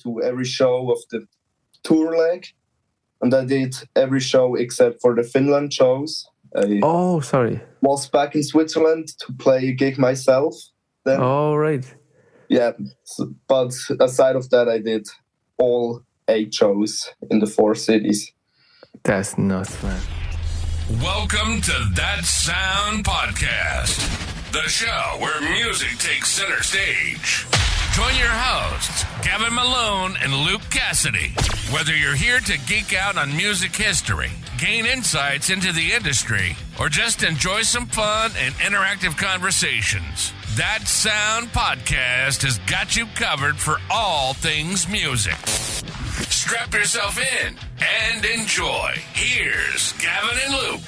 to every show of the tour leg. And I did every show except for the Finland shows. I was back in Switzerland to play a gig myself then. Oh, right. Yeah, but aside of that, I did all 8 shows in the 4 cities. That's nuts, man. Welcome to That Sound Podcast, the show where music takes center stage. Join your hosts, Gavin Malone and Luke Cassidy. Whether you're here to geek out on music history, gain insights into the industry, or just enjoy some fun and interactive conversations, That Sound Podcast has got you covered for all things music. Strap yourself in and enjoy. Here's Gavin and Luke.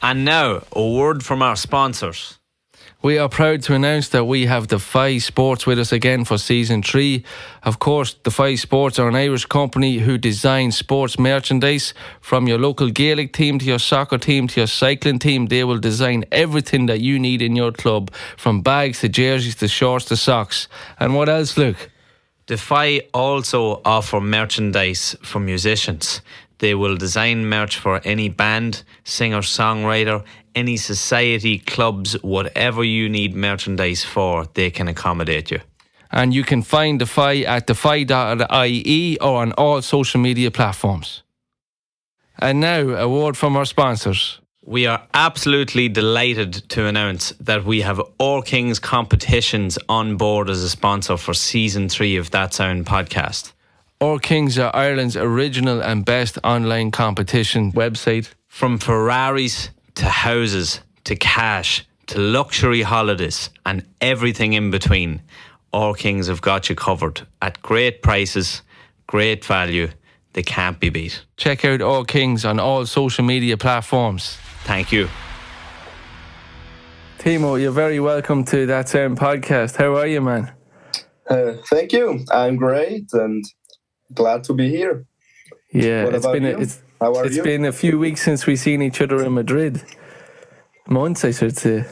And now, a word from our sponsors. We are proud to announce that we have Defy Sports with us again for Season 3. Of course, Defy Sports are an Irish company who design sports merchandise. From your local Gaelic team to your soccer team to your cycling team, they will design everything that you need in your club, from bags to jerseys to shorts to socks. And what else, Luke? Defy also offer merchandise for musicians. They will design merch for any band, singer-songwriter, any society, clubs, whatever you need merchandise for, they can accommodate you. And you can find Defy at defy.ie or on all social media platforms. And now, a word from our sponsors. We are absolutely delighted to announce that we have All Kings Competitions on board as a sponsor for Season 3 of That Sound Podcast. All Kings are Ireland's original and best online competition website. From Ferraris to houses to cash to luxury holidays and everything in between, All Kings have got you covered at great prices, great value. They can't be beat. Check out All Kings on all social media platforms. Thank you. Timo, you're very welcome to That Sound Podcast. How are you, man? Thank you. I'm great and glad to be here. Yeah, what about you? It's been a few weeks since we've seen each other in Madrid. Months, I should say.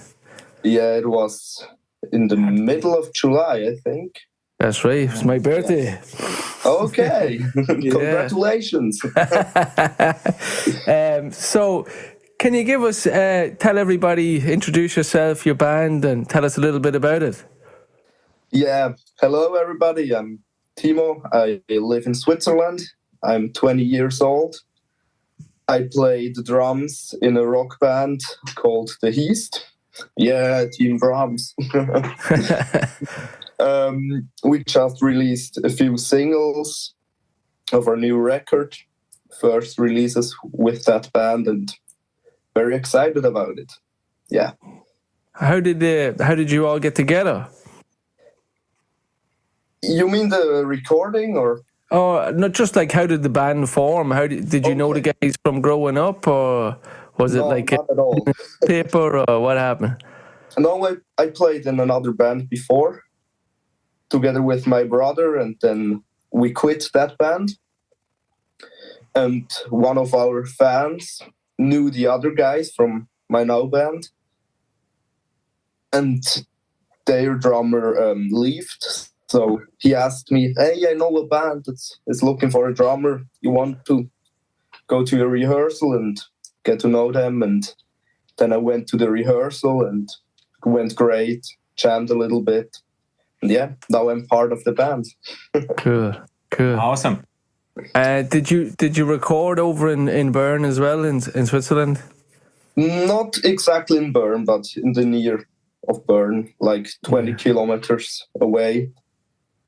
Yeah, it was in the middle of July, I think. That's right. It was my birthday. Yes. Okay. Congratulations. So, can you give us, tell everybody, introduce yourself, your band, and tell us a little bit about it? Yeah. Hello, everybody. I'm Timo. I live in Switzerland. I'm 20 years old. I play the drums in a rock band called the Heast. Yeah, Team Drums. We just released a few singles of our new record. First releases with that band, and very excited about it. Yeah. How did you all get together? You mean the recording, or? Oh, not just like how did the band form? How did you know the guys from growing up, or was it like not at all. paper, or what happened? No, I played in another band before, together with my brother, and then we quit that band. And one of our fans knew the other guys from my now band, and their drummer left. So he asked me, "Hey, I know a band that's looking for a drummer. You want to go to a rehearsal and get to know them?" And then I went to the rehearsal and it went great, jammed a little bit. And yeah, now I'm part of the band. Cool. Awesome. Did you record over in Bern as well, in Switzerland? Not exactly in Bern, but in the near of Bern, like 20 kilometers away.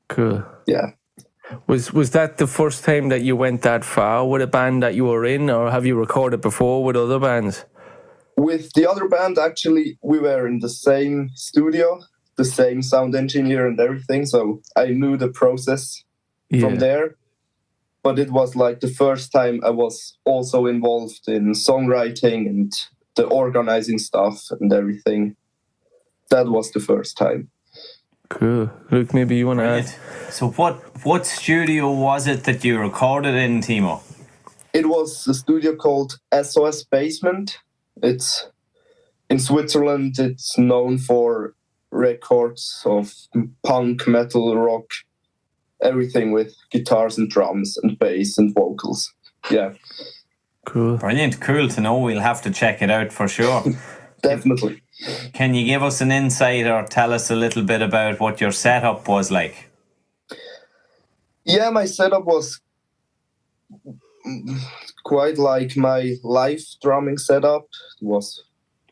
Cool. Yeah. Was that the first time that you went that far with a band that you were in, or have you recorded before with other bands? With the other band, actually, we were in the same studio, the same sound engineer and everything, so I knew the process from there. But it was like the first time I was also involved in songwriting and the organizing stuff and everything. That was the first time. Cool. Luke, maybe you want to add? So what studio was it that you recorded in, Timo? It was a studio called SOS Basement. It's in Switzerland. It's known for records of punk, metal, rock, everything with guitars and drums and bass and vocals. Yeah. Cool. Brilliant. Cool to know. We'll have to check it out for sure. Definitely. Can you give us an insight or tell us a little bit about what your setup was like? Yeah, my setup was quite like my live drumming setup. It was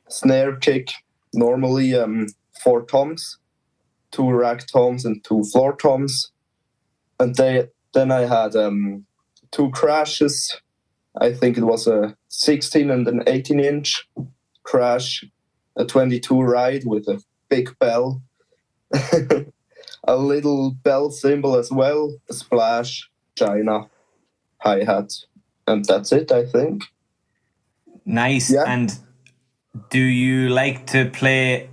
snare kick, normally 4 toms, 2 rack toms and 2 floor toms. And then I had 2 crashes. I think it was a 16 and an 18-inch crash, a 22 ride with a big bell, a little bell cymbal as well, a splash, China, hi-hat, and that's it, I think. Nice. Yeah. And do you like to play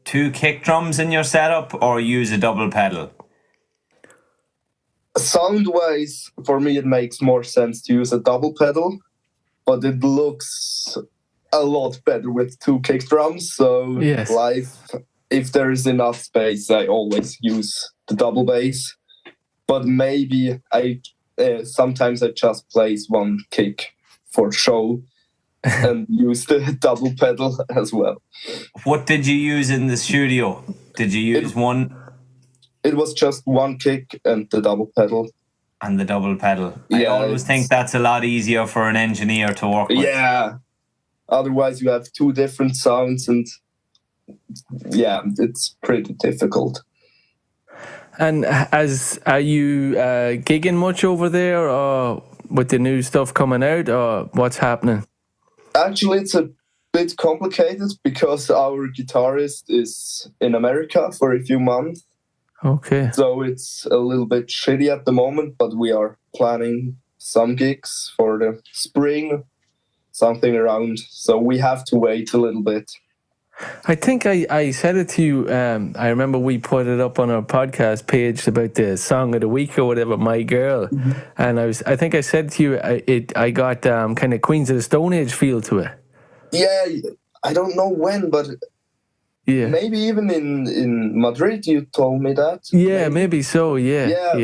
2 kick drums in your setup or use a double pedal? Sound-wise, for me, it makes more sense to use a double pedal, but it looks a lot better with 2 kick drums. So Yes. live, if there is enough space, I always use the double bass. But maybe sometimes I just place 1 kick for show and use the double pedal as well. What did you use in the studio? Did you use one It was just 1 kick and the double pedal. and the double pedal? I Yeah, always think that's a lot easier for an engineer to work with. Yeah. Otherwise, you have 2 different sounds, and yeah, it's pretty difficult. And are you gigging much over there, or with the new stuff coming out, or what's happening? Actually, it's a bit complicated because our guitarist is in America for a few months. Okay. So it's a little bit shitty at the moment, but we are planning some gigs for the spring, something around. So we have to wait a little bit. I think I said it to you. I remember we put it up on our podcast page about the song of the week or whatever, "My Girl," and I think I said to you, I got kind of Queens of the Stone Age feel to it. Yeah, I don't know when, but Yeah, maybe even in Madrid you told me that. yeah, maybe so. Yeah,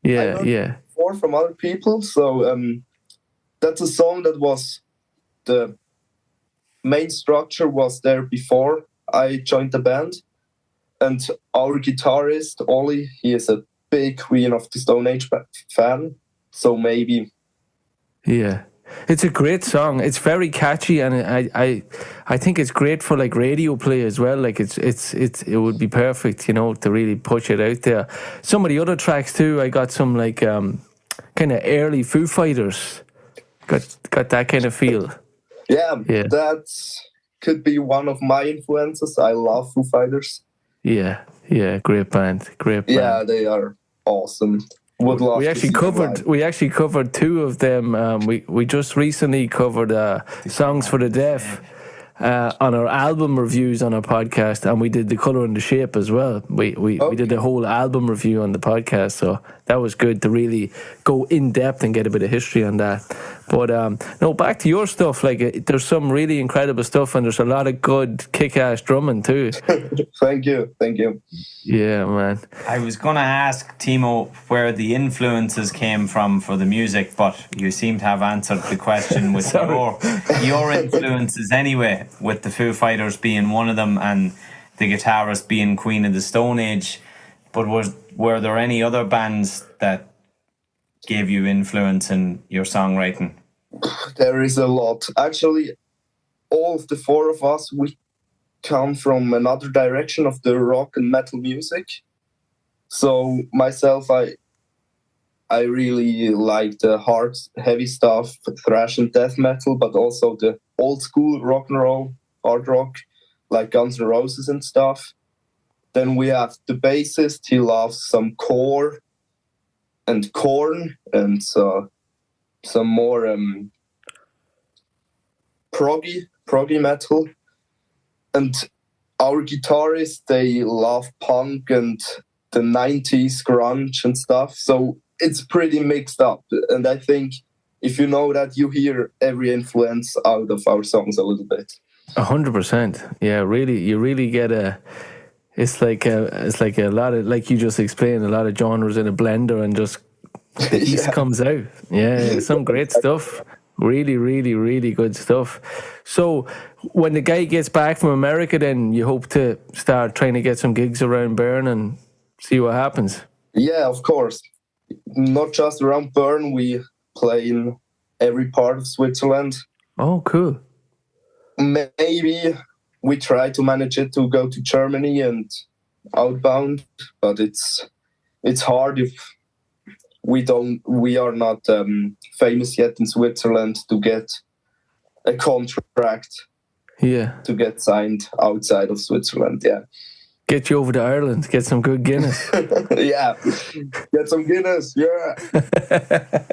Yeah. yeah. Or from other people. So that's a song that was the main structure was there before I joined the band. And our guitarist, Ollie, he is a big Queen of the Stone Age fan. So maybe. Yeah. It's a great song. It's very catchy, and I think it's great for like radio play as well. Like it would be perfect, to really push it out there. Some of the other tracks too, I got some like kind of early Foo Fighters. Got that kind of feel. Yeah, that could be one of my influences. I love Foo Fighters. Yeah, great band. Yeah, they are awesome. Would love. We actually covered 2 of them. We just recently covered Songs for the Deaf on our album reviews on our podcast, and we did The Colour and the Shape as well. We did the whole album review on the podcast, so that was good to really go in depth and get a bit of history on that. But no, back to your stuff. Like, there's some really incredible stuff, and there's a lot of good kick-ass drumming too. Thank you. Yeah, man. I was going to ask Timo where the influences came from for the music, but you seem to have answered the question with your influences anyway, with the Foo Fighters being one of them and the guitarist being Queen of the Stone Age. But were there any other bands that gave you influence in your songwriting? There is a lot. Actually, all of the 4 of us, we come from another direction of the rock and metal music. So myself, I really like the hard, heavy stuff, thrash and death metal, but also the old school rock and roll, hard rock, like Guns N' Roses and stuff. Then we have the bassist. He loves some core and Korn and some more proggy metal. And our guitarists, they love punk and the 90s grunge and stuff. So it's pretty mixed up. And I think if you know that, you hear every influence out of our songs a little bit. 100%. Yeah, really, you really get It's like a lot of, like you just explained, a lot of genres in a blender, and just the Heast comes out. Yeah, some great stuff. Really, really, really good stuff. So when the guy gets back from America, then you hope to start trying to get some gigs around Bern and see what happens. Yeah, of course. Not just around Bern. We play in every part of Switzerland. Oh, cool. Maybe we try to manage it to go to Germany and outbound, but it's hard if we are not famous yet in Switzerland to get a contract. Yeah. To get signed outside of Switzerland. Yeah. Get you over to Ireland, get some good Guinness. Yeah, get some Guinness, yeah.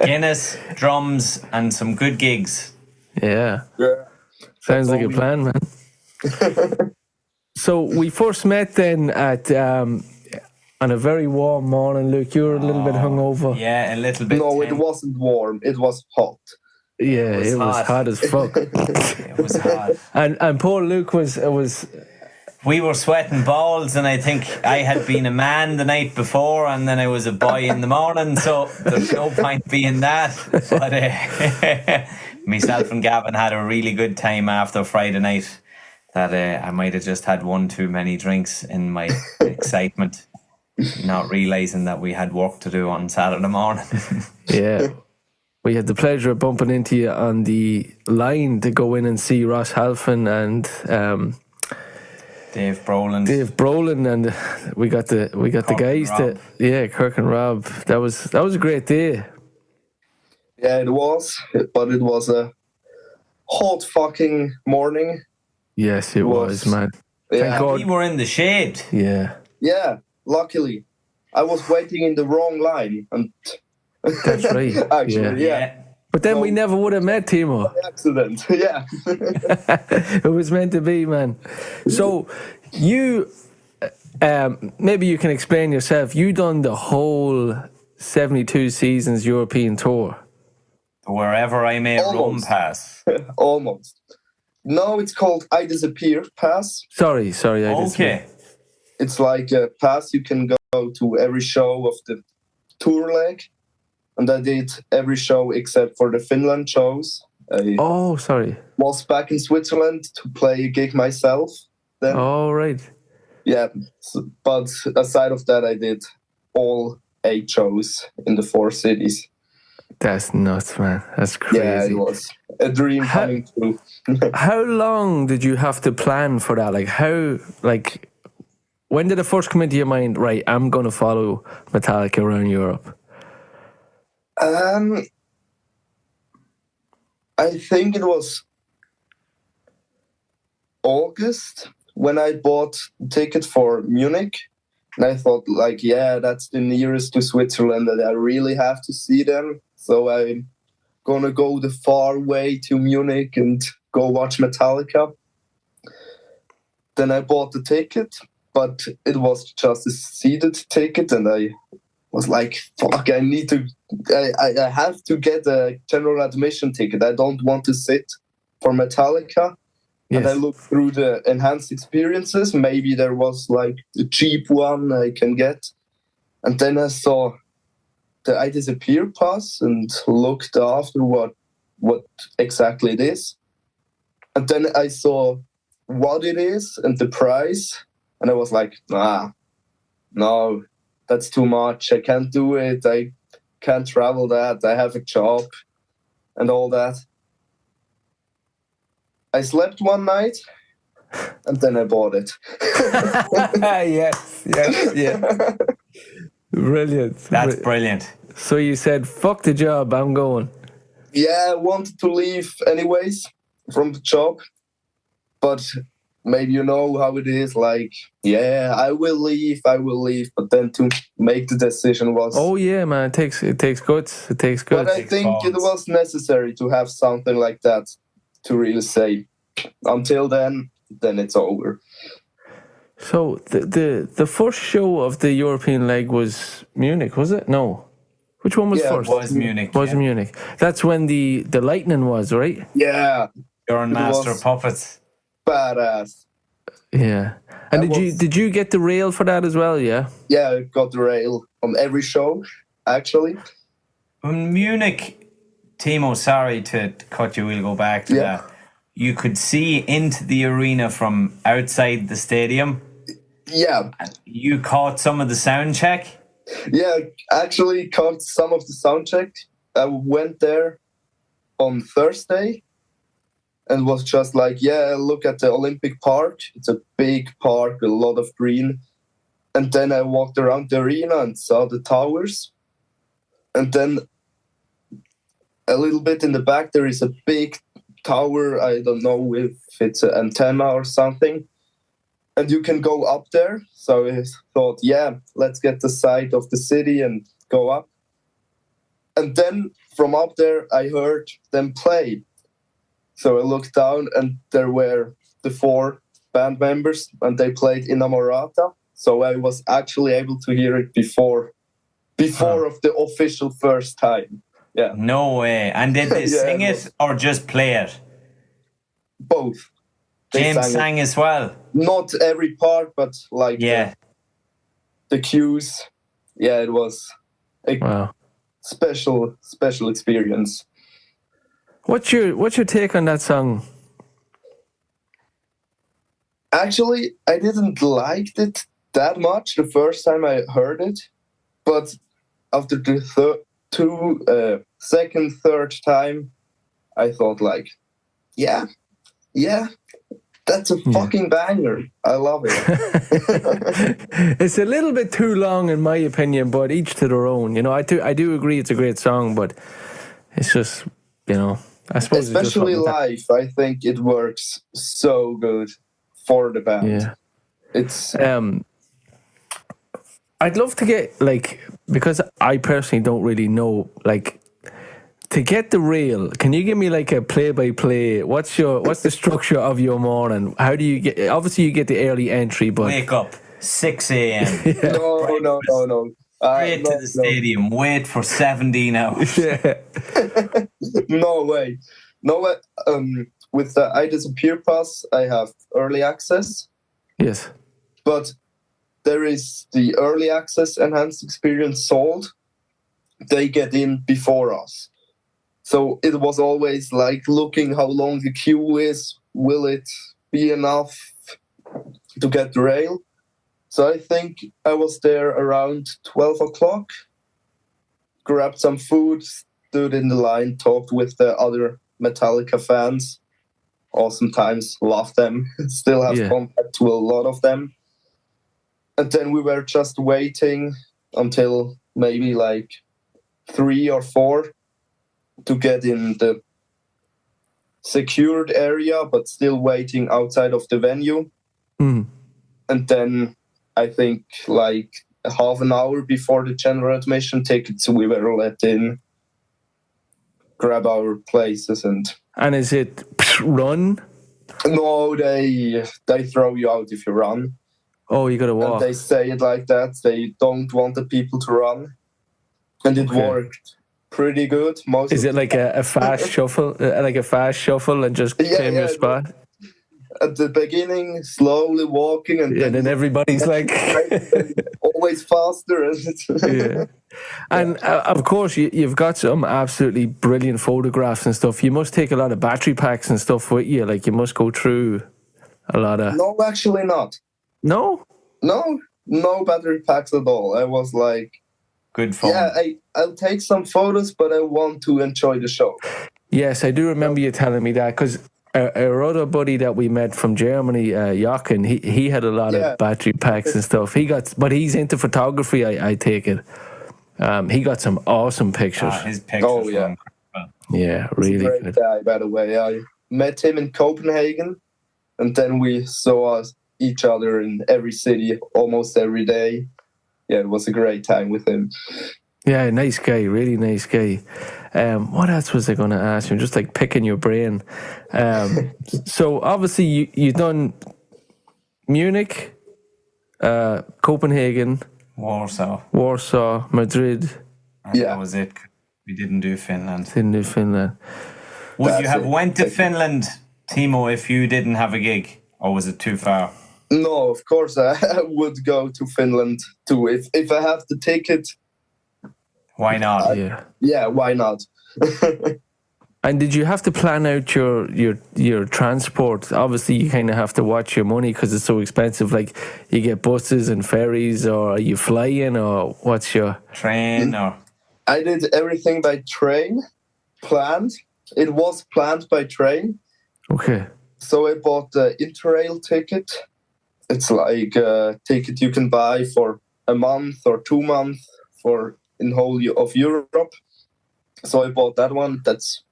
Guinness, drums, and some good gigs. Yeah. Yeah. Sounds like a plan, man. So we first met then at on a very warm morning. Luke, you were a little bit hungover. Yeah, a little bit. No, it wasn't warm. It was hot. Yeah, it was hot as fuck. It was hot. And poor Luke was. We were sweating balls, and I think I had been a man the night before, and then I was a boy in the morning, so there's no point being that. But myself and Gavin had a really good time after Friday night. That I might have just had one too many drinks in my excitement, not realising that we had work to do on Saturday morning. Yeah. We had the pleasure of bumping into you on the line to go in and see Ross Halfin and Dave Brolin, and we got the guys to Kirk and Rob. That was a great day. Yeah, it was, but it was a hot fucking morning. Yes, it was, man. Yeah. Thank God. We were in the shade. Yeah. Yeah, luckily. I was waiting in the wrong line. And that's right. Actually, yeah. But then we never would have met, Timo. Accident, yeah. It was meant to be, man. So you, maybe you can explain yourself. You done the whole 72 seasons European tour. Wherever I may roam past. Almost. No, it's called I Disappear Pass. Sorry, I disappeared. Okay. It's like a pass you can go to every show of the tour leg. And I did every show except for the Finland shows. I was back in Switzerland to play a gig myself then. Oh, right. Yeah, but aside of that, I did all 8 shows in the 4 cities. That's nuts, man. That's crazy. Yeah, it was a dream coming true. How long did you have to plan for that? When did it first come into your mind, right, I'm going to follow Metallica around Europe? I think it was August when I bought a ticket for Munich. And I thought, that's the nearest to Switzerland that I really have to see them. So I'm going to go the far way to Munich and go watch Metallica. Then I bought the ticket, but it was just a seated ticket. And I was like, fuck, I have to get a general admission ticket. I don't want to sit for Metallica. Yes. And I looked through the enhanced experiences. Maybe there was like a cheap one I can get. And then I saw the I Disappear pass and looked after what exactly it is. And then I saw what it is and the price. And I was like, no, that's too much. I can't do it. I can't travel that. I have a job and all that. I slept one night and then I bought it. Yes. Brilliant. That's brilliant. So you said, fuck the job, I'm going. Yeah, I wanted to leave anyways from the job. But maybe you know how it is. I will leave. But then to make the decision was... Oh, yeah, man. It takes guts. It takes guts. But I think it was necessary to have something like that to really say, until then it's over. So the first show of the European leg was Munich, was it? No. Which one was first? It was Munich. Munich. That's when the Lightning was, right? Yeah. You're on Master of Puppets. Badass. Yeah. And did you get the rail for that as well? Yeah. Yeah, I got the rail on every show, actually. In Munich, Timo, sorry to cut you, we'll go back to that. You could see into the arena from outside the stadium. Yeah. You caught some of the sound check? Yeah, actually caught some of the sound check. I went there on Thursday and was just like, look at the Olympic Park. It's a big park, a lot of green. And then I walked around the arena and saw the towers. And then a little bit in the back, there is a big tower. I don't know if it's an antenna or something. And you can go up there. So I thought, let's get the sight of the city and go up. And then from up there, I heard them play. So I looked down and there were the 4 band members and they played Inamorata. So I was actually able to hear it before of the official first time. Yeah. No way. And did they sing it or just play it? Both. James sang as well? Not every part, but like the cues. Yeah, it was a special experience. What's your take on that song? Actually, I didn't like it that much the first time I heard it, but after the second, third time, I thought like, that's a fucking banger. I love it. It's a little bit too long in my opinion, but each to their own. You know, I do agree it's a great song, but it's just, you know, I suppose especially live, I think it works so good for the band. Yeah. It's I'd love to get, like, because I personally don't really know, like, to get the rail, can you give me like a play-by-play? What's the structure of your morning? How do you get? Obviously, you get the early entry, but wake up 6 a.m. No. Straight to the stadium. Wait for 17 hours. Yeah. No way. With the I Disappear Pass, I have early access. Yes. But there is the early access enhanced experience sold. They get in before us. So it was always like looking how long the queue is. Will it be enough to get the rail? So I think I was there around 12 o'clock, grabbed some food, stood in the line, talked with the other Metallica fans. Awesome times, love them. Still have contact to a lot of them. And then we were just waiting until maybe like 3 or 4 to get in the secured area, but still waiting outside of the venue. Mm. And then I think like half an hour before the general admission tickets, we were let in, grab our places. And is it run? No, they throw you out if you run. Oh, you got to walk. And they say it like that. They don't want the people to run. And it worked pretty good. Is it like a fast shuffle? Like a fast shuffle and just claim your spot? At the beginning, slowly walking. And then everybody's like... always faster. And of course, you've got some absolutely brilliant photographs and stuff. You must take a lot of battery packs and stuff with you. Like, you must go through a lot of... No, actually not. No? No battery packs at all. I was like... Good fun. Yeah, I'll take some photos, but I want to enjoy the show. Yes, I do remember you telling me that, because our other buddy that we met from Germany, Jochen, he had a lot of battery packs and stuff. But he's into photography, I take it. He got some awesome pictures. His pictures were incredible. Yeah, really He's a great good. guy, by the way. I met him in Copenhagen, and then we saw each other in every city almost every day. Yeah, it was a great time with him. Yeah, nice guy, really nice guy. What else was I going to ask you? Just like picking your brain. So obviously you've done Munich, Copenhagen, Warsaw, Madrid. That was it. We didn't do Finland. Would That's you have went to Finland, Timo, if you didn't have a gig? Or was it too far? No, of course I would go to Finland too. If I have the ticket, why not? Yeah, why not? And did you have to plan out your transport? Obviously, you kind of have to watch your money because it's so expensive. Like, you get buses and ferries, or are you flying, or what's your train? Or I did everything by train. Planned. It was planned by train. Okay. So I bought the Interrail ticket. It's like a ticket you can buy for a month or 2 months for in whole of Europe. So I bought that one. That's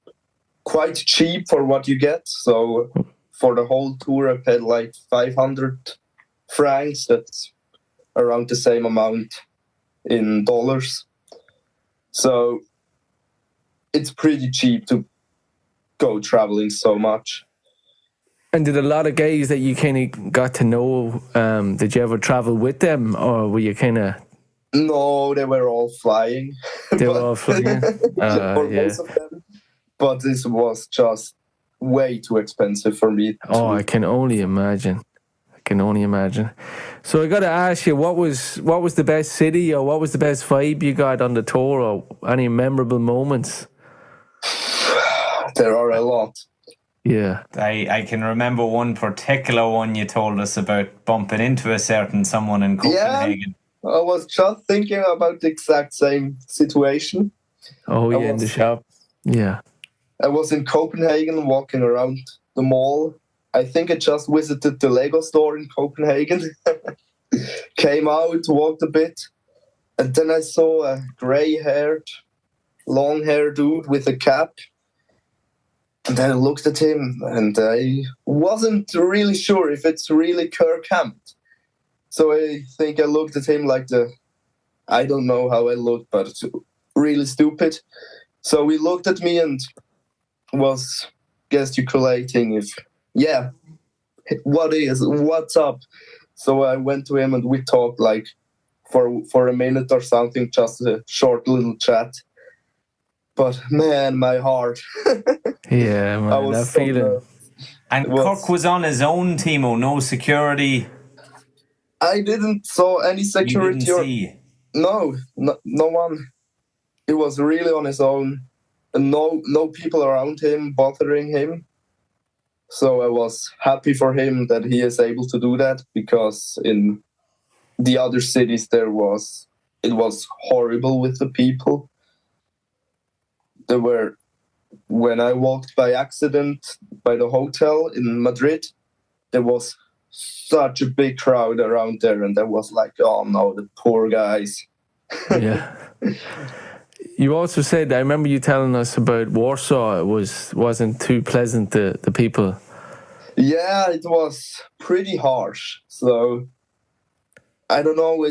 quite cheap for what you get. So for the whole tour, I paid like 500 francs. That's around the same amount in dollars. So it's pretty cheap to go traveling so much. And did a lot of guys that you kind of got to know, did you ever travel with them, or were you kind of... No, they were all flying. They were all flying? Most of them. But this was just way too expensive for me. I can only imagine. So I got to ask you, what was the best city, or what was the best vibe you got on the tour, or any memorable moments? There are a lot. Yeah. I can remember one particular one you told us about, bumping into a certain someone in Copenhagen. Yeah, I was just thinking about the exact same situation. In the shop. Yeah. I was in Copenhagen walking around the mall. I think I just visited the Lego store in Copenhagen. Came out, walked a bit, and then I saw a grey-haired, long-haired dude with a cap. And then I looked at him, and I wasn't really sure if it's really Kirk Hammett. So I think I looked at him like I don't know how I looked, but it's really stupid. So he looked at me and was gesticulating what's up? So I went to him and we talked like for a minute or something, just a short little chat. But man, my heart. Yeah, man, I was that so feeling. nervous. And Kirk was on his own, Timo, no security. I didn't saw any security. You didn't see? No one. He was really on his own. And no people around him bothering him. So I was happy for him that he is able to do that, because in the other cities it was horrible with the people. When I walked by accident by the hotel in Madrid, there was such a big crowd around there, and I was like, oh no, the poor guys. Yeah. You also said, I remember you telling us about Warsaw. It wasn't too pleasant, the people. Yeah, it was pretty harsh. So I don't know,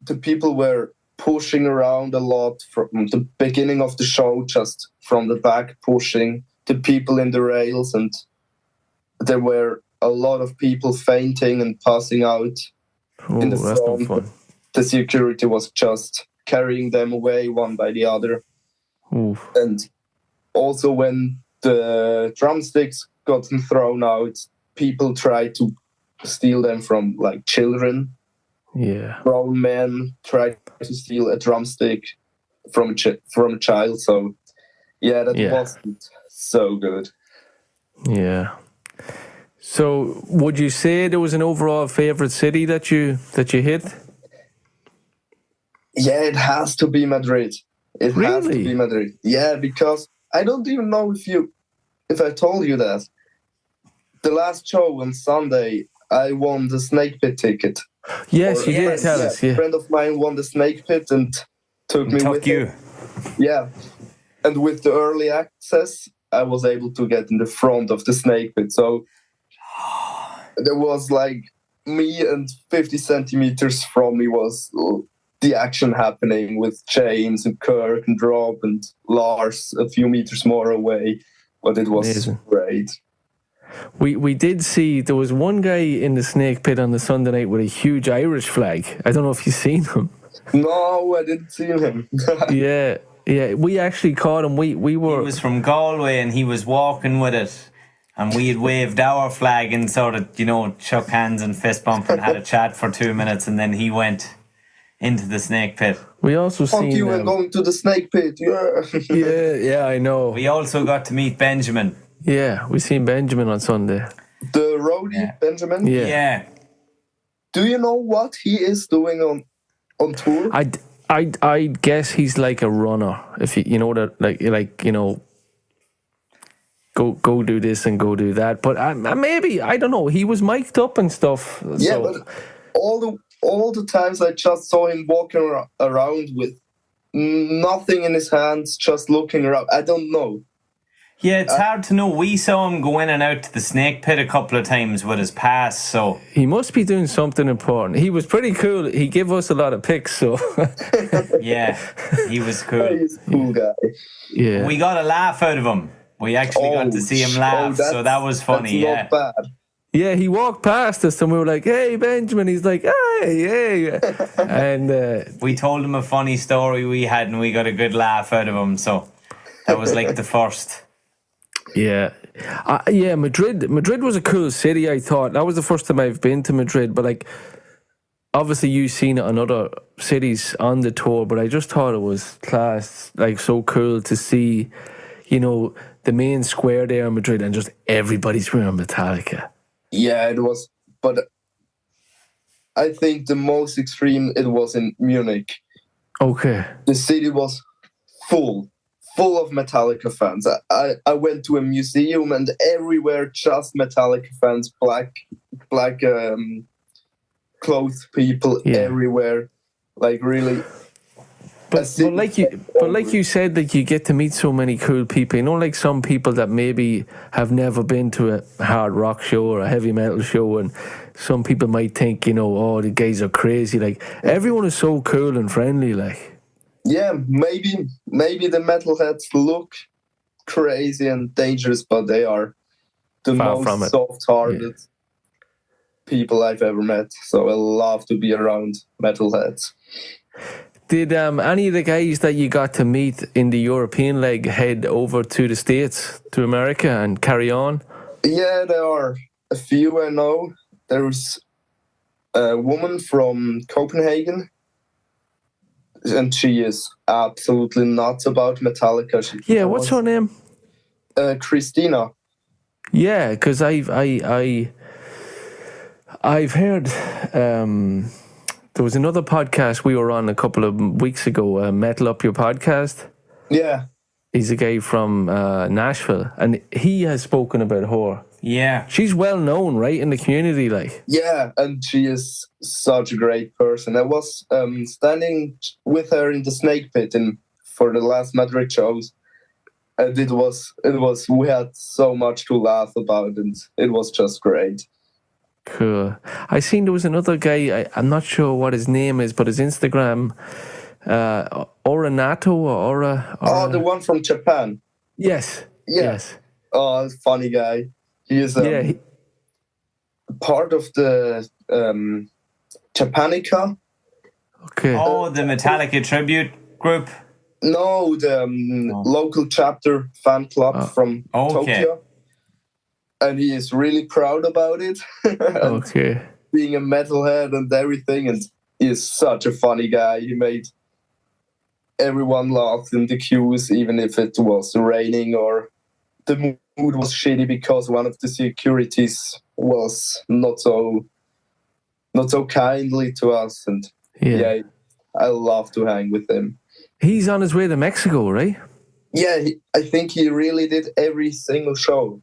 the people were pushing around a lot from the beginning of the show, just from the back, pushing the people in the rails, and there were a lot of people fainting and passing out in the that's front. no fun. The security was just carrying them away one by the other. Oof. And also when the drumsticks got thrown out, people tried to steal them from like children. Yeah. Grown men tried to steal a drumstick from a child. So yeah, that wasn't so good. Yeah. So would you say there was an overall favorite city that you hit? Yeah, it has to be Madrid. It has to be Madrid. Yeah, because I don't even know if I told you that. The last show on Sunday, I won the Snake Pit ticket. Yes, you did tell us. Yeah. A friend of mine won the Snake Pit and took me with him. Yeah. And with the early access, I was able to get in the front of the Snake Pit. So there was like me, and 50 centimeters from me was the action happening with James and Kirk and Rob and Lars a few meters more away. But it was great. We did see, there was one guy in the Snake Pit on the Sunday night with a huge Irish flag. I don't know if you've seen him. No, I didn't see him. Yeah, we actually caught him. We were... He was from Galway and he was walking with it. And we had waved our flag and sort of, shook hands and fist bump and had a chat for 2 minutes, and then he went into the snake pit. We also Fuck you and going to the snake pit, yeah. yeah, I know. We also got to meet Benjamin. Yeah, we seen Benjamin on Sunday. The roadie, Benjamin? Yeah. Do you know what he is doing on tour? I guess he's like a runner. If you know that, go do this and go do that. But maybe, I don't know. He was mic'd up and stuff. Yeah, so. but all the times I just saw him walking around with nothing in his hands, just looking around. I don't know. Yeah, it's hard to know. We saw him go in and out to the snake pit a couple of times with his pass, so... He must be doing something important. He was pretty cool. He gave us a lot of pics, so... Yeah, he was cool. He's a cool guy. Yeah. We got a laugh out of him. We actually got to see him laugh, so that was funny, that's not bad. Yeah, he walked past us and we were like, hey, Benjamin. He's like, hey. And we told him a funny story we had and we got a good laugh out of him, so that was like the first... Yeah. Madrid was a cool city, I thought. That was the first time I've been to Madrid, but obviously you've seen it in other cities on the tour, but I just thought it was class, so cool to see, the main square there in Madrid and just everybody's wearing Metallica. Yeah, it was, but I think the most extreme it was in Munich. Okay. The city was full of Metallica fans. I went to a museum and everywhere just Metallica fans, black clothes people everywhere, really. But like you said, that you get to meet so many cool people. Like some people that maybe have never been to a hard rock show or a heavy metal show, and some people might think, oh, the guys are crazy. Everyone is so cool and friendly, Yeah, maybe the metalheads look crazy and dangerous, but they are the most soft-hearted people I've ever met. So I love to be around metalheads. Did any of the guys that you got to meet in the European leg head over to the States, to America, and carry on? Yeah, there are a few I know. There's a woman from Copenhagen, and she is absolutely nuts about Metallica. What's her name? Christina. Yeah, because I've heard there was another podcast we were on a couple of weeks ago, Metal Up Your Podcast. Yeah. He's a guy from Nashville, and he has spoken about her. Yeah. She's well known, right, in the community, Yeah, and she is such a great person. I was standing with her in the snake pit for the last Madrid shows, and we had so much to laugh about, and it was just great. Cool. I seen there was another guy, I'm not sure what his name is, but his Instagram, Oranato or Ora. Oh, the one from Japan. Yes. Yeah. Yes. Oh, funny guy. He is part of the Japanica. Okay. Oh, the Metallica tribute group? No, the local chapter fan club from Tokyo. And he is really proud about it. Okay. Being a metalhead and everything, and he is such a funny guy. He made everyone laugh in the queues, even if it was raining or the mood was shitty because one of the securities was not so kindly to us. And I love to hang with him. He's on his way to Mexico, right? Yeah, I think he really did every single show.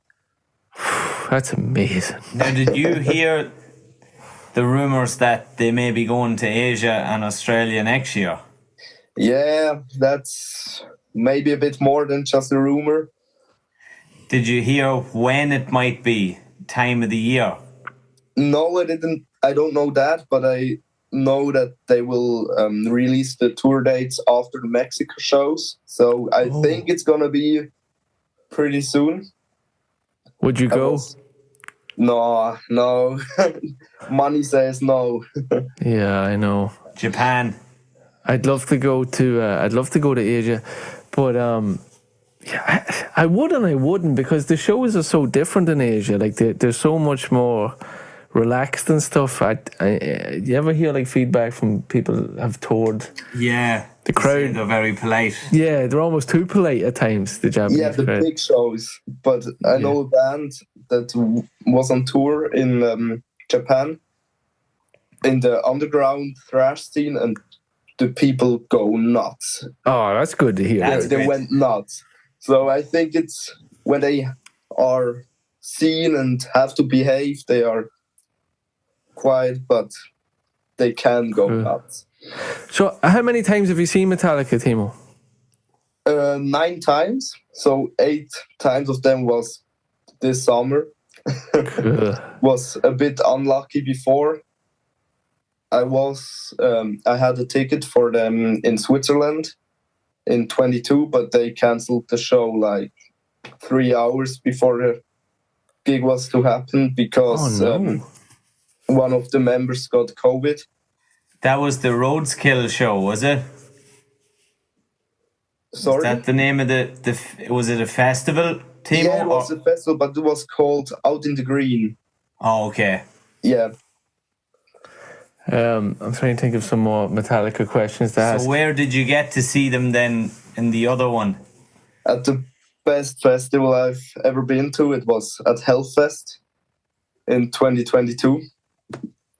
That's amazing. Now, did you hear the rumours that they may be going to Asia and Australia next year? Yeah, that's maybe a bit more than just a rumour. Did you hear when it might be? Time of the year? No, I didn't. I don't know that, but I know that they will release the tour dates after the Mexico shows. So I think it's going to be pretty soon. Would you go? No. Money says no. Yeah, I know. Japan. I'd love to go to Asia, but Yeah, I would and I wouldn't, because the shows are so different in Asia. Like they're so much more relaxed and stuff. You ever hear like feedback from people who have toured? Yeah, the crowd. They're very polite. Yeah, they're almost too polite at times. The Japanese the crowd. big shows. But I know a band that was on tour in Japan, in the underground thrash scene, and the people go nuts. Oh, that's good to hear. They went nuts. So I think it's when they are seen and have to behave, they are quiet, but they can go nuts. So how many times have you seen Metallica, Timo? 9 times. So 8 times of them was this summer. Was a bit unlucky before. I had a ticket for them in Switzerland in 22, but they canceled the show like 3 hours before the gig was to happen because one of the members got COVID. That was the Roadkill show, was it? Sorry? Is that the name of was it a festival, Timo? Yeah, it was a festival, but it was called Out in the Green. Oh, okay. Yeah. I'm trying to think of some more Metallica questions to ask. So where did you get to see them then in the other one? At the best festival I've ever been to. It was at Hellfest in 2022.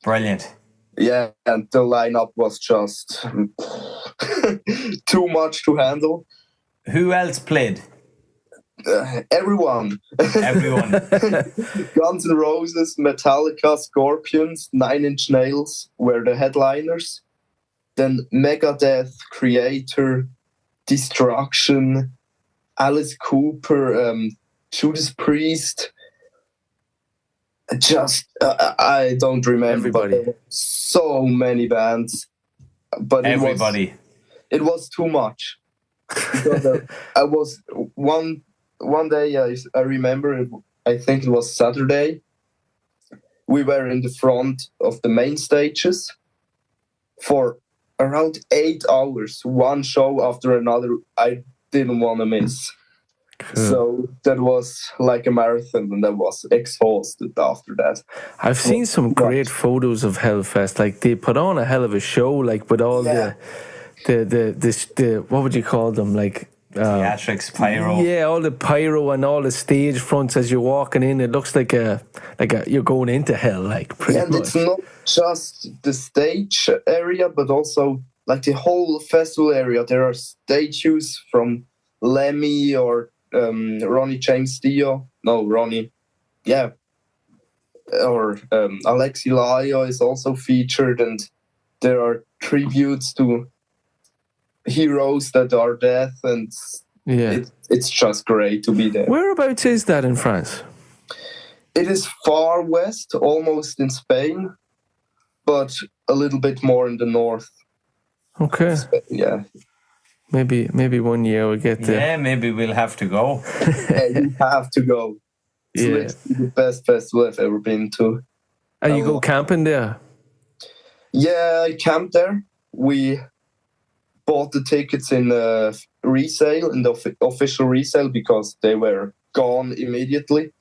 Brilliant. Yeah, and the lineup was just too much to handle. Who else played? Everyone. Guns N' Roses, Metallica, Scorpions, 9 Inch Nails were the headliners. Then Megadeth, Creator, Destruction, Alice Cooper, Judas Priest. I don't remember. Everybody. But so many bands. But it was too much. Because I was one day, I remember, I think it was Saturday, we were in the front of the main stages for around 8 hours, one show after another. I didn't want to miss. Cool. So that was like a marathon, and I was exhausted after that. I've seen some great photos of Hellfest. Like, they put on a hell of a show, like with all the what would you call them, like theatrics, pyro. Yeah, all the pyro and all the stage fronts as you're walking in. It looks like you're going into hell, like, pretty much. And it's not just the stage area, but also like the whole festival area. There are statues from Lemmy or Ronnie James Dio. No, Ronnie. Yeah. Or Alexi Laio is also featured, and there are tributes to heroes that are dead, and it's just great to be there. Whereabouts is that in France? It is far west, almost in Spain, but a little bit more in the north. Okay. Yeah. Maybe 1 year we'll get there. Yeah, maybe we'll have to go. Yeah, you have to go. It's literally the best festival I've ever been to. And you go camping there? Yeah, I camped there. We bought the tickets in resale, in the official resale, because they were gone immediately.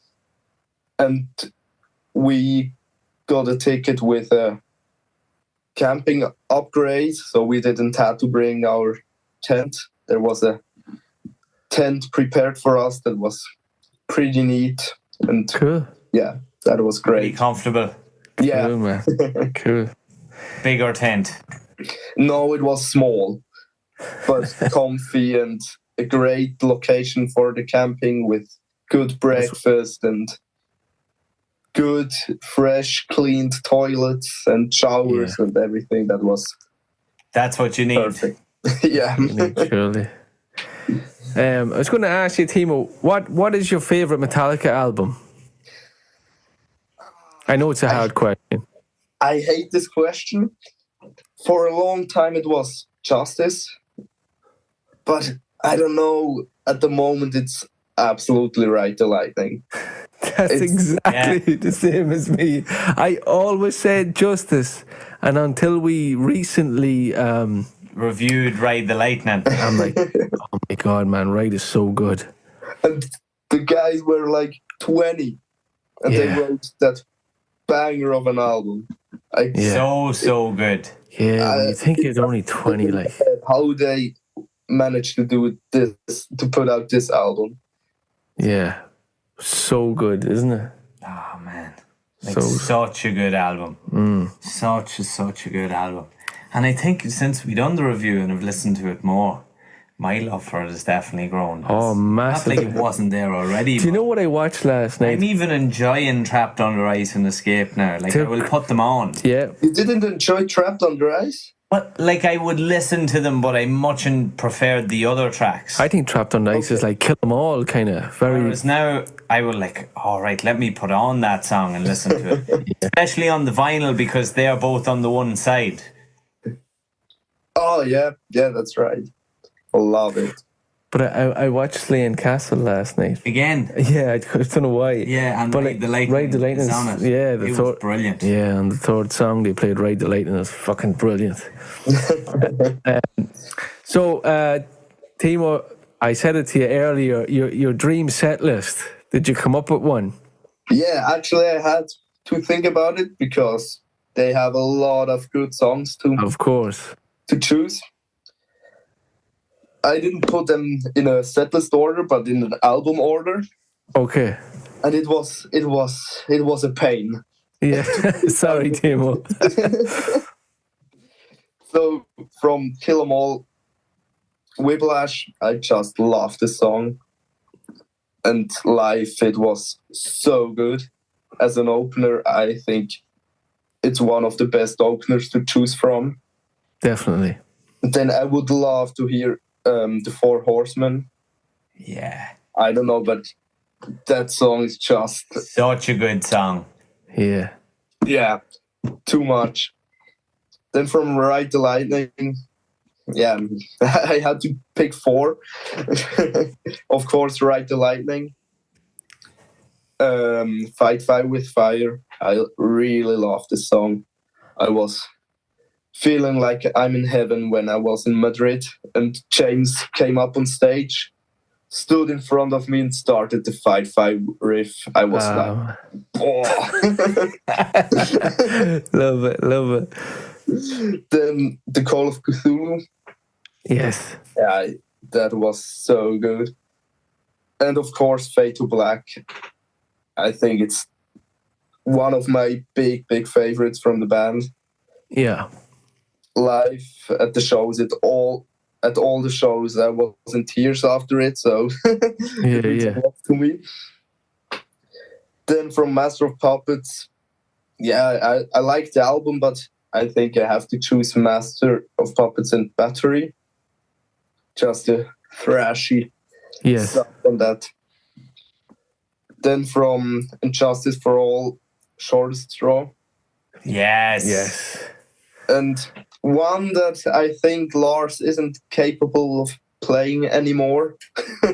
And we got a ticket with a camping upgrade, so we didn't have to bring our tent. There was a tent prepared for us that was pretty neat. And cool. Yeah, that was great. Pretty comfortable. Yeah. Cool, man. Cool. Bigger tent? No, it was small, but comfy, and a great location for the camping with good breakfast and good, fresh, cleaned toilets and showers and everything. That's what you need. Perfect. Yeah. Surely. I was going to ask you, Timo, what is your favourite Metallica album? I know it's a hard question. I hate this question. For a long time it was Justice, but I don't know, at the moment it's absolutely Ride the Lightning. That's exactly the same as me. I always said Justice, and until we recently reviewed Ride the Lightning, I'm like, oh my God, man, Ride is so good. And the guys were like 20, and they wrote that banger of an album. So good. Yeah, when you think you're only 20, like how they managed to do this, to put out this album. Yeah, so good, isn't it? Oh man, like such a good album. Such a good album. And I think since we done the review and have listened to it more, my love for it has definitely grown. Oh, massively. Not like it wasn't there already. Do you know what I watched last night? I'm even enjoying Trapped Under Ice and Escape now. Like, I will put them on. Yeah. You didn't enjoy Trapped Under Ice? But, like, I would listen to them, but I much preferred the other tracks. I think Trapped Under Ice is like Kill 'Em All, kind of. Whereas now, I will like, all right, let me put on that song and listen to it. Especially on the vinyl, because they are both on the one side. Oh, yeah. Yeah, that's right. I love it. But I watched Slane Castle last night. Again? Yeah, I don't know why. Yeah, and but Ride the Lightning is on it. Yeah, it was brilliant. Yeah, and the third song they played, Ride the Lightning, is fucking brilliant. So, Timo, I said it to you earlier, your dream set list. Did you come up with one? Yeah, actually I had to think about it because they have a lot of good songs Of course. to choose. I didn't put them in a setlist order, but in an album order. Okay. And it was a pain. Yeah. Sorry, Timo. So from Kill 'Em All, Whiplash, I just love the song. And live, it was so good. As an opener, I think it's one of the best openers to choose from. Definitely. Then I would love to hear the Four Horsemen. Yeah. I don't know, but that song is just such a good song. Yeah. Yeah, too much. Then from Ride the Lightning, yeah, I had to pick 4. Of course, Ride the Lightning. Fight Fire with Fire. I really love this song. I was feeling like I'm in heaven when I was in Madrid and James came up on stage, stood in front of me and started the Fight Fire riff. I was like, oh. Love it. Then the Call of Cthulhu. Yes. Yeah, that was so good. And of course, Fade to Black. I think it's one of my big favorites from the band. Yeah. Live at the shows, at all the shows, I was in tears after it. So yeah. To me. Then from Master of Puppets, yeah, I like the album, but I think I have to choose Master of Puppets and Battery. Just a thrashy stuff on that. Then from Injustice for All, Shortest Straw. Yes. And one that I think Lars isn't capable of playing anymore.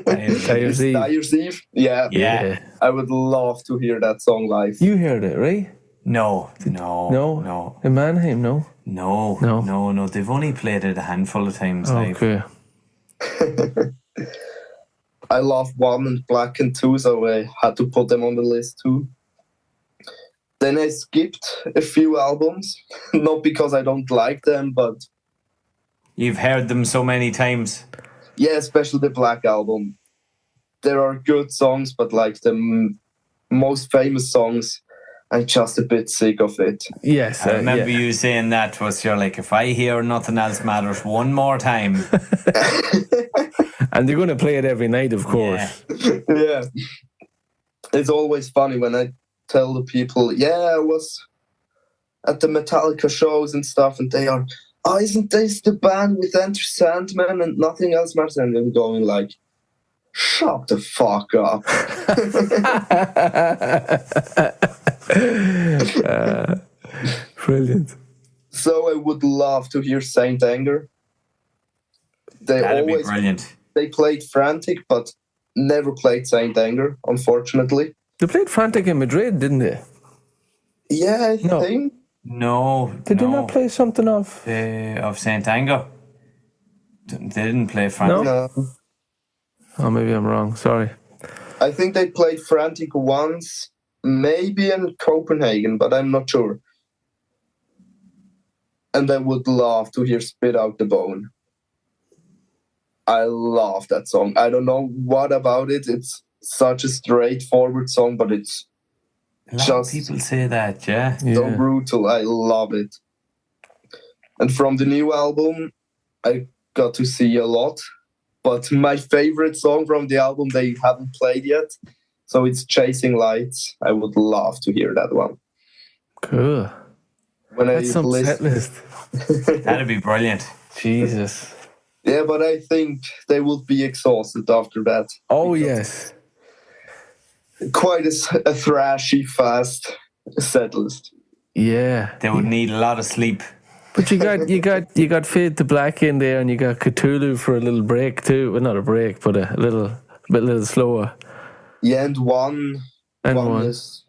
Dyer's Eve. Yeah. I would love to hear that song live. You heard it, right? No. In Mannheim, no? No. They've only played it a handful of times live. Okay. I love 1 and Black and 2, so I had to put them on the list too. Then I skipped a few albums, not because I don't like them, but... You've heard them so many times. Yeah, especially the Black album. There are good songs, but like the most famous songs, I'm just a bit sick of it. Yes. I remember you saying that was, you're like, if I hear Nothing Else Matters one more time... And they're going to play it every night, of course. Yeah. It's always funny when I tell the people, I was at the Metallica shows and stuff, and they are, isn't this the band with Enter Sandman and Nothing Else Matters? And I'm going like, shut the fuck up. Brilliant. So I would love to hear Saint Anger. That'd be brilliant. They played Frantic, but never played Saint Anger, unfortunately. They played Frantic in Madrid, didn't they? Yeah, I think. No. Did they not play something of Saint Anger? They didn't play Frantic. No. Oh, maybe I'm wrong. Sorry. I think they played Frantic once, maybe in Copenhagen, but I'm not sure. And I would love to hear Spit Out the Bone. I love that song. I don't know what about it. It's such a straightforward song, but it's a lot of people say that, yeah. So brutal. I love it. And from the new album, I got to see a lot. But my favorite song from the album, they haven't played yet. So it's Chasing Lights. I would love to hear that one. Cool. That's some set list. That'd be brilliant. Jesus. Yeah, but I think they would be exhausted after that. Oh, yes. Quite a thrashy, fast set list. Yeah. They would need a lot of sleep. But you got Fade to Black in there, and you got Cthulhu for a little break too. Well, not a break, but a little slower. Yeah, and one is,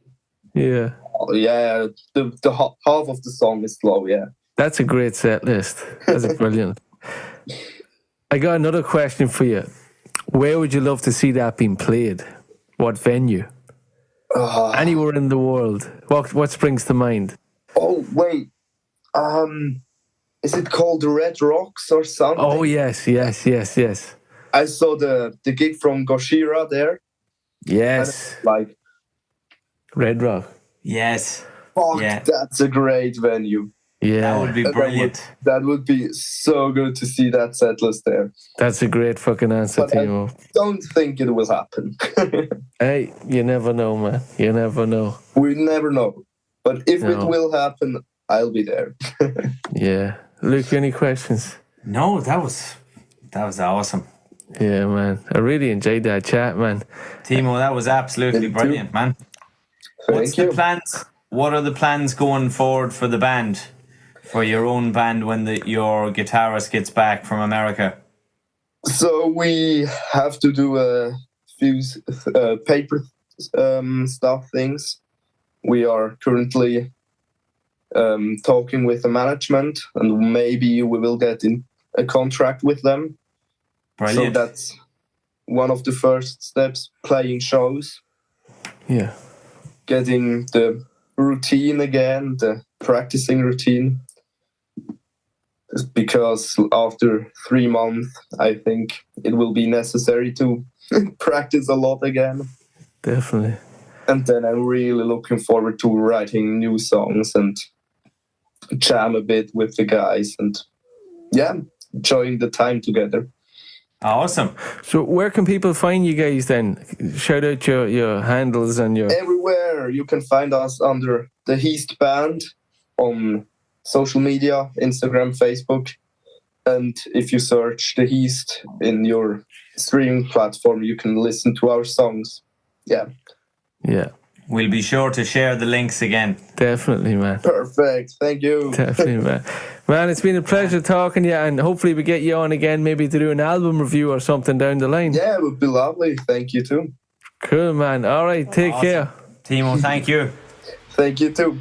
yeah. Yeah, the half of the song is slow. Yeah, that's a great set list. That's brilliant. I got another question for you. Where would you love to see that being played? What venue? Anywhere in the world. What springs to mind? Oh wait. Is it called the Red Rocks or something? Oh yes. I saw the gig from Gojira there. Yes. Like Red Rock. Yes. Fuck, yeah. That's a great venue. Yeah. That would be brilliant. That would be so good to see that set list there. That's a great fucking answer, but Timo. I don't think it will happen. Hey, you never know, man. You never know. We never know. But if it will happen, I'll be there. Yeah. Luke, any questions? No, that was awesome. Yeah, man. I really enjoyed that chat, man. Timo, that was absolutely brilliant, man. Thank you. The plans? What are the plans going forward for the band? For your own band when your guitarist gets back from America? So we have to do a few paper stuff things. We are currently talking with the management, and maybe we will get in a contract with them. Brilliant. So that's one of the first steps, playing shows. Yeah. Getting the routine again, the practicing routine. Because after 3 months, I think it will be necessary to practice a lot again. Definitely. And then I'm really looking forward to writing new songs and jam a bit with the guys and enjoying the time together. Awesome. So where can people find you guys then? Shout out your handles and your... Everywhere. You can find us under the Heast Band on social media, Instagram, Facebook. And if you search the Heast in your streaming platform, you can listen to our songs. Yeah. We'll be sure to share the links again. Definitely, man. Perfect. Thank you. Definitely, man. Man, it's been a pleasure talking to you, and hopefully we get you on again, maybe to do an album review or something down the line. Yeah, it would be lovely. Thank you too. Cool, man. All right, take care. Timo, thank you. Thank you too.